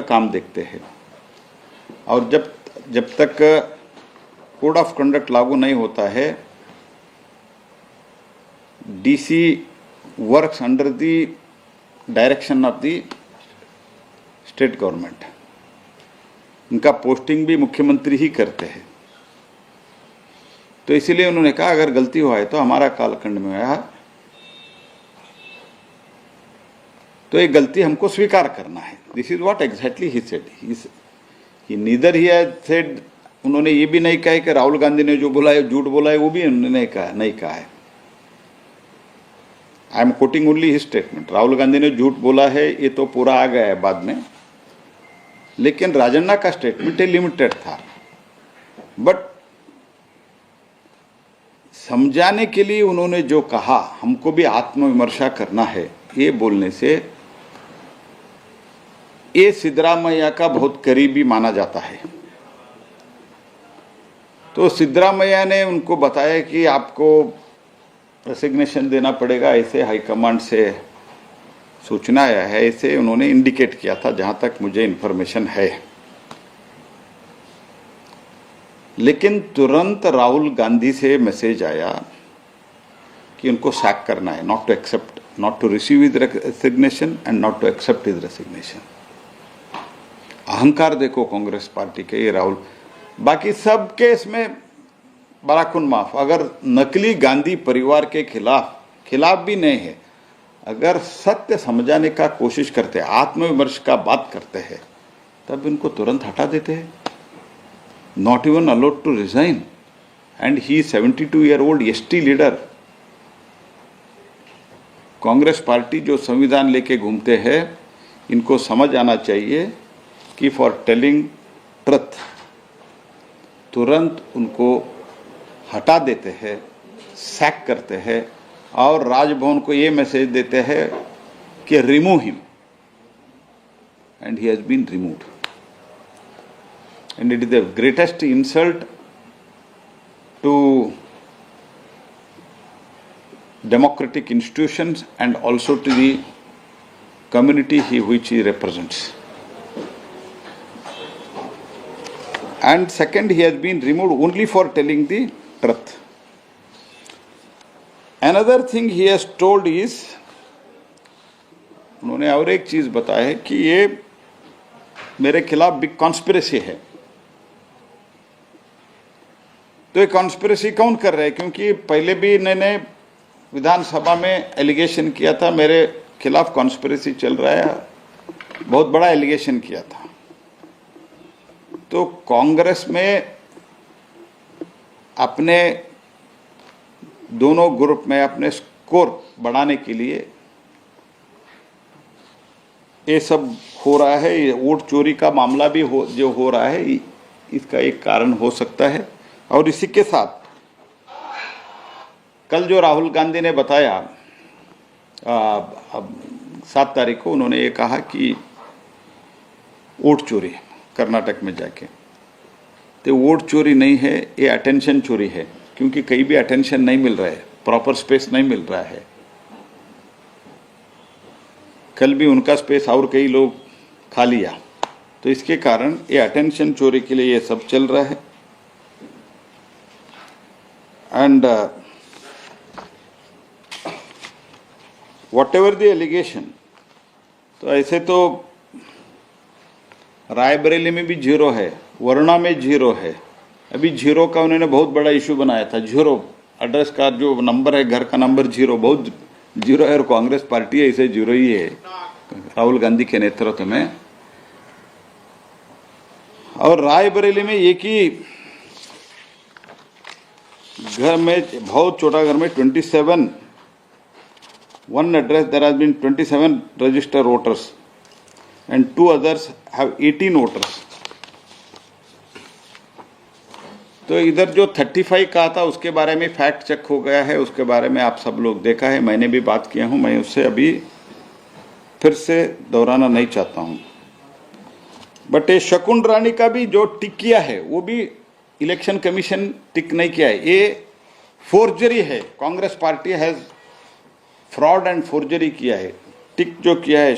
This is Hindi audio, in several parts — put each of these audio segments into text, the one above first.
काम देखते हैं। और जब तक कोड ऑफ कंडक्ट लागू नहीं होता है, DC works under the direction of the state government. इनका पोस्टिंग भी मुख्यमंत्री ही करते हैं। तो इसीलिए उन्होंने कहा अगर गलती हुआ है तो हमारा कालखंड में आया, तो ये गलती हमको स्वीकार करना है। This is what exactly he said. He neither he said, उन्होंने ये भी नहीं कहा कि राहुल गांधी ने जो बोला है झूठ बोला है, वो भी उन्होंने नहीं कहा है। I am quoting only his statement. Rahul Gandhi ने झूठ बोला है ये तो पूरा आ गया है बाद में, लेकिन राजन्ना का स्टेटमेंट लिमिटेड था। बट समझाने के लिए उन्होंने जो कहा, हमको भी आत्मविमर्शा करना है, ये बोलने से ये सिद्धरामैया का बहुत करीबी माना जाता है। तो सिद्धरामैया ने उनको बताया कि आपको रेसिग्नेशन देना पड़ेगा, ऐसे हाईकमांड से सूचना आया है, ऐसे उन्होंने इंडिकेट किया था जहां तक मुझे इन्फॉर्मेशन है। लेकिन तुरंत राहुल गांधी से मैसेज आया कि उनको सैक करना है, not to receive his resignation and not to accept his resignation. अहंकार देखो कांग्रेस पार्टी के, ये राहुल। बाकी सब केस में बराकुन माफ। अगर नकली गांधी परिवार के खिलाफ भी नहीं है, अगर सत्य समझाने का कोशिश करते हैं, आत्मविमर्श का बात करते हैं, तब इनको तुरंत हटा देते हैं। Not even allowed to resign, and he 72-year-old ST leader. Congress party जो संविधान लेके घूमते हैं, इनको समझ आना चाहिए कि फॉर टेलिंग ट्रुथ तुरंत उनको हटा देते हैं, सैक करते हैं, और राजभवन को ये मैसेज देते हैं कि remove him, and he has been removed. And it is the greatest insult to democratic institutions and also to the community which he represents. And second, he has been removed only for telling the truth. Another thing he has told is, उन्होंने और एक चीज बताया है कि ये मेरे खिलाफ बिग कॉन्स्पिरेसी है। तो ये कॉन्स्पिरेसी कौन कर रहे हैं? क्योंकि पहले भी इन्होंने विधानसभा में एलिगेशन किया था, मेरे खिलाफ कॉन्स्पिरेसी चल रहा है, बहुत बड़ा एलिगेशन किया था। तो कांग्रेस में अपने दोनों ग्रुप में अपने स्कोर बढ़ाने के लिए ये सब हो रहा है। ये वोट चोरी का मामला भी जो हो रहा है, इसका एक कारण हो सकता है। और इसी के साथ कल जो राहुल गांधी ने बताया 7 तारीख को, उन्होंने ये कहा कि वोट चोरी कर्नाटक में जाके, तो वोट चोरी नहीं है, ये अटेंशन चोरी है। क्योंकि कहीं भी अटेंशन नहीं मिल रहा है, प्रॉपर स्पेस नहीं मिल रहा है। कल भी उनका स्पेस और कई लोग खा लिया, तो इसके कारण ये अटेंशन चोरी के लिए ये सब चल रहा है। And whatever the allegation, तो ऐसे तो रायबरेली में भी 0 है, वरुणा में 0 है। अभी 0 का उन्होंने बहुत बड़ा इशू बनाया था। 0 एड्रेस का जो नंबर है, घर का नंबर 0, बहुत 0 है। और कांग्रेस पार्टी ऐसे 0 ही है राहुल गांधी के नेतृत्व में। और रायबरेली में एक ही घर में, बहुत छोटा घर में 27 one address there has been 27 registered voters and 2 others have 18 voters. तो इधर जो 35 कहा था उसके बारे में फैक्ट चेक हो गया है, उसके बारे में आप सब लोग देखा है, मैंने भी बात किया हूं, मैं उससे अभी फिर से दोहराना नहीं चाहता हूं। बट ये शकुन रानी का भी जो टिक किया है, वो भी इलेक्शन कमीशन टिक नहीं किया है, ये फोर्जरी है। Congress party has fraud and forgery किया है। टिक जो किया है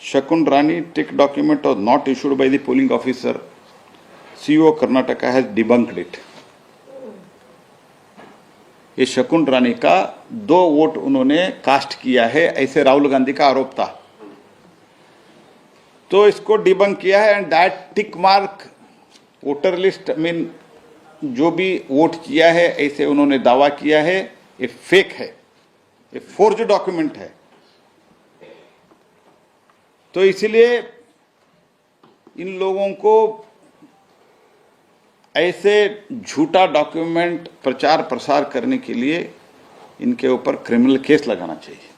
Shakun Rani tick document was not issued by the polling officer. CEO Karnataka has debunked it. ये शकुन रानी का 2 वोट उन्होंने कास्ट किया है, ऐसे राहुल गांधी का आरोप था, तो इसको डिबंक किया है। And that tick mark voter list mean जो भी वोट किया है ऐसे उन्होंने दावा किया है, ये फेक है, ये फोर्ज डॉक्यूमेंट है। तो इसलिए इन लोगों को ऐसे झूठा डॉक्यूमेंट प्रचार प्रसार करने के लिए इनके ऊपर क्रिमिनल केस लगाना चाहिए।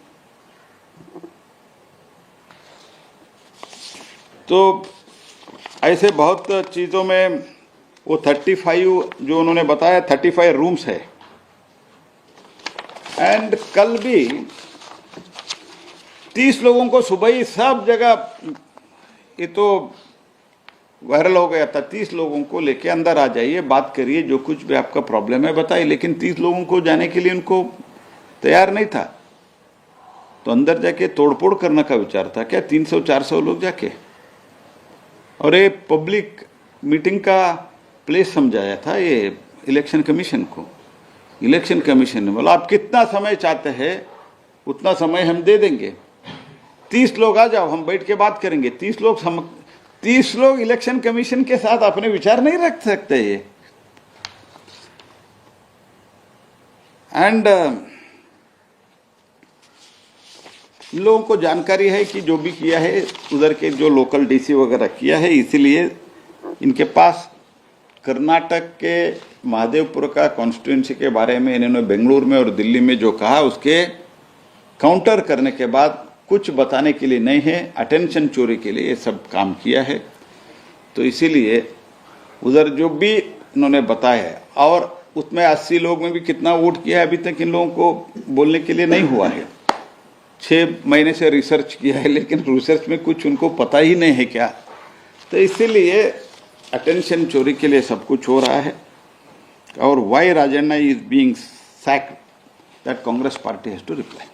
तो ऐसे बहुत चीजों में वो 35 जो उन्होंने बताया 35 रूम्स है। एंड कल भी 30 लोगों को सुबह ही सब जगह, ये तो वायरल हो गया था, 30 लोगों को लेके अंदर आ जाइए, बात करिए, जो कुछ भी आपका प्रॉब्लम है बताइए। लेकिन 30 लोगों को जाने के लिए उनको तैयार नहीं था, तो अंदर जाके तोड़फोड़ करने का विचार था क्या 300-400 लोग जाके। और ये पब्लिक मीटिंग का प्लेस समझाया था ये इलेक्शन कमीशन को। इलेक्शन कमीशन ने बोला आप कितना समय चाहते हैं उतना समय हम दे देंगे, 30 लोग आ जाओ, हम बैठ के बात करेंगे। 30 लोग इलेक्शन कमीशन के साथ अपने विचार नहीं रख सकते ये। एंड इन लोगों को जानकारी है कि जो भी किया है उधर के जो लोकल डीसी वगैरह किया है, इसीलिए इनके पास कर्नाटक के महादेवपुर का कॉन्स्टिट्यूंसी के बारे में इन्होंने बेंगलुरु में और दिल्ली में जो कहा उसके काउंटर करने के बाद कुछ बताने के लिए नहीं है, अटेंशन चोरी के लिए ये सब काम किया है। तो इसीलिए उधर जो भी इन्होंने बताया है, और उसमें 80 लोग में भी कितना वोट किया है अभी तक इन लोगों को बोलने के लिए नहीं हुआ है। 6 महीने से रिसर्च किया है, लेकिन रिसर्च में कुछ उनको पता ही नहीं है क्या। तो इसीलिए अटेंशन चोरी के लिए सब कुछ हो रहा है। और Y Rajanna is being sacked, that Congress party has to reply.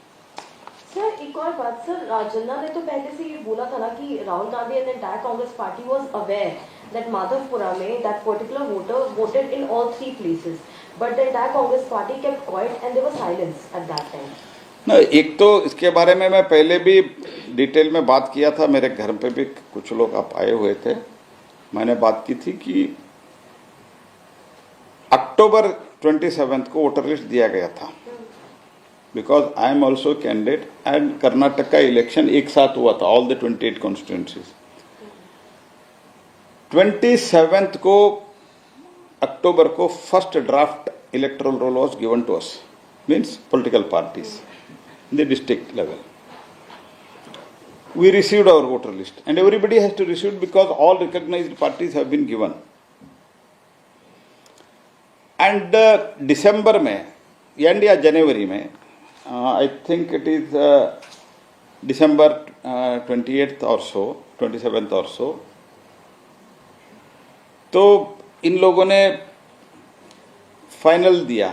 Sir एक और बात, सर राजन्ना ने तो पहले से ये बोला था ना कि Rahul Gandhi and entire Congress party was aware that Madhavpura में that particular voter voted in all 3 places, but the entire Congress party kept quiet and there was silence at that time. ना, एक तो इसके बारे में मैं पहले भी डिटेल में बात किया था, मेरे घर पे भी कुछ लोग आप आए हुए थे, मैंने बात की थी कि अक्टूबर 27 को वोटर लिस्ट दिया गया था, because I am also candidate and Karnataka का इलेक्शन एक साथ हुआ था, ऑल द 28 कॉन्स्टिट्यूंसीज। 27 को अक्टूबर को first draft electoral roll was given to us, means political parties in the district level. We received our voter list and everybody has to receive it because all recognized parties have been given. And December में एंड या जनवरी में, I think it is December 28th और सो 27th और सो, तो इन लोगों ने फाइनल दिया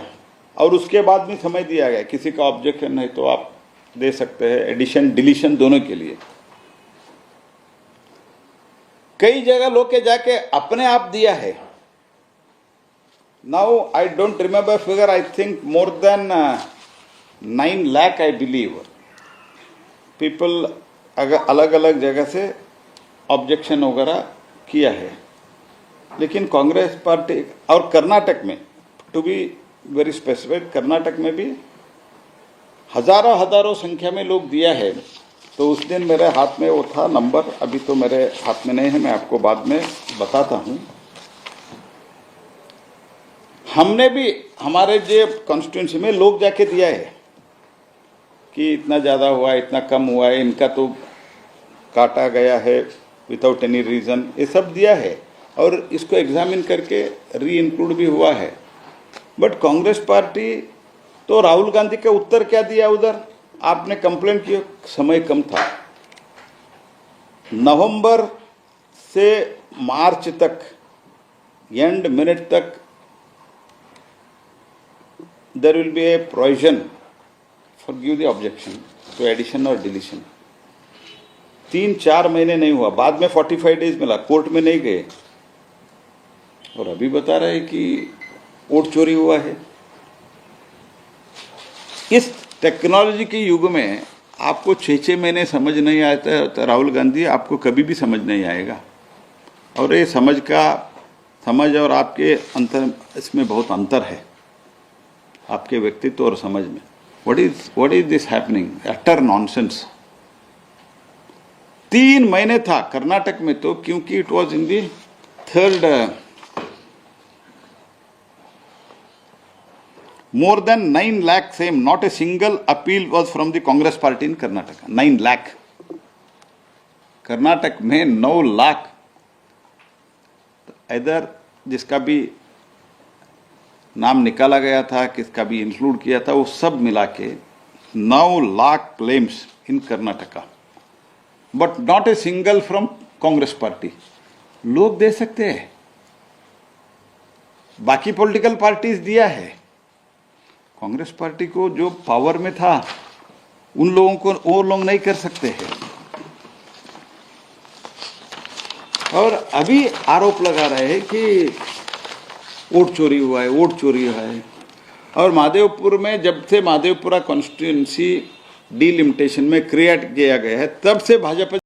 और उसके बाद में समय दिया गया, किसी का ऑब्जेक्शन है तो आप दे सकते हैं, एडिशन डिलीशन दोनों के लिए। कई जगह लोग के जाके अपने आप दिया है। Now I don't remember figure, I think more than 9 lakh I believe people अलग अलग जगह से ऑब्जेक्शन वगैरह किया है। लेकिन कांग्रेस पार्टी और कर्नाटक में, to be very specific, Karnataka में भी हजारों संख्या में लोग दिया है। तो उस दिन मेरे हाथ में वो था नंबर, अभी तो मेरे हाथ में नहीं है, मैं आपको बाद में बताता हूं। हमने भी हमारे जो कॉन्स्टिट्यूंसी में लोग जाके दिया है कि इतना ज़्यादा हुआ है, इतना कम हुआ है, इनका तो काटा गया है विदाउट एनी रीज़न, ये सब दिया है और इसको एग्जामिन करके री इंक्लूड भी हुआ है। बट कांग्रेस पार्टी तो राहुल गांधी का उत्तर क्या दिया उधर, आपने कंप्लेंट किया, समय कम था। नवंबर से मार्च तक एंड मिनट तक there will be a provision for give the objection to addition और डिलीशन। 3-4 महीने नहीं हुआ, बाद में 45 डेज मिला, कोर्ट में नहीं गए और अभी बता रहे हैं कि वोट चोरी हुआ है। इस टेक्नोलॉजी के युग में आपको 6-6 महीने समझ नहीं आता है तो राहुल गांधी आपको कभी भी समझ नहीं आएगा। और ये समझ और आपके अंतर, इसमें बहुत अंतर है, आपके व्यक्तित्व और समझ में। What is this happening, utter nonsense. 3 महीने था कर्नाटक में, तो क्योंकि it was in the third, more than 9 lakh same, not a single appeal was from the Congress party in Karnataka. 9 lakh. Karnataka में 9 लाख, इधर जिसका भी नाम निकाला गया था, किसका भी इंक्लूड किया था, वो सब मिला के 9 lakh claims in Karnataka, but not a single from Congress party. लोग दे सकते हैं, बाकी पॉलिटिकल पार्टीज दिया है, कांग्रेस पार्टी को जो पावर में था उन लोगों को वो लोग नहीं कर सकते हैं। और अभी आरोप लगा रहे हैं कि वोट चोरी हुआ है, वोट चोरी हुआ है। और महादेवपुर में जब से महादेवपुरा कॉन्स्टिट्यूएंसी डीलिमिटेशन में क्रिएट किया गया है, तब से भाजपा